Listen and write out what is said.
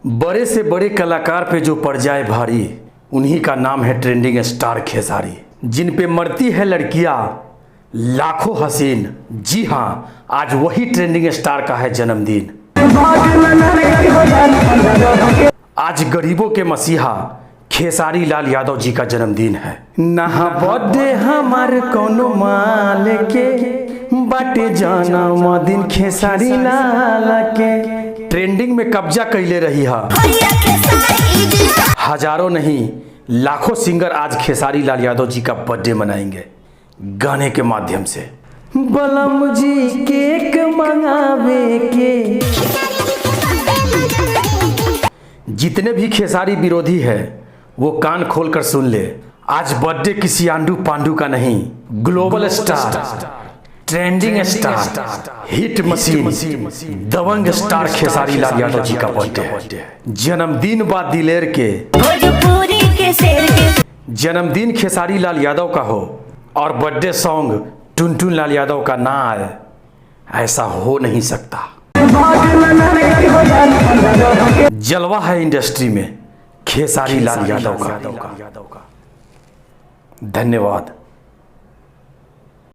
बड़े से बड़े कलाकार पे जो पड़ जाए भारी, उन्हीं का नाम है ट्रेंडिंग स्टार खेसारी। जिन पे मरती है लड़कियां लाखों हसीन। जी हाँ, आज वही ट्रेंडिंग स्टार का है जन्मदिन। आज गरीबों के मसीहा खेसारी लाल यादव जी का जन्मदिन है। नहा बर्थडे हमारे कोनो माल के बाटे जन्मदिन खेसारी लाल के। ट्रेंडिंग में कब्जा कैले रही है। हजारों नहीं लाखों सिंगर आज खेसारी लाल यादव जी का बर्थडे मनाएंगे गाने के माध्यम से। बलम जी केक मंगावे के। जितने भी खेसारी विरोधी है वो कान खोलकर सुन ले। आज बर्थडे किसी आंडू पांडू का नहीं, global star, trending star, hit machine, दबंग स्टार खेसारी लाल यादव जी का बर्थडे है। जन्मदिन बा दिलेर के, जन्मदिन खेसारी लाल यादव का हो और बर्थडे सॉन्ग टुनटुन लाल यादव का ना आए, ऐसा हो नहीं सकता। जलवा है इंडस्ट्री में खेसारी लाल यादव का। धन्यवाद।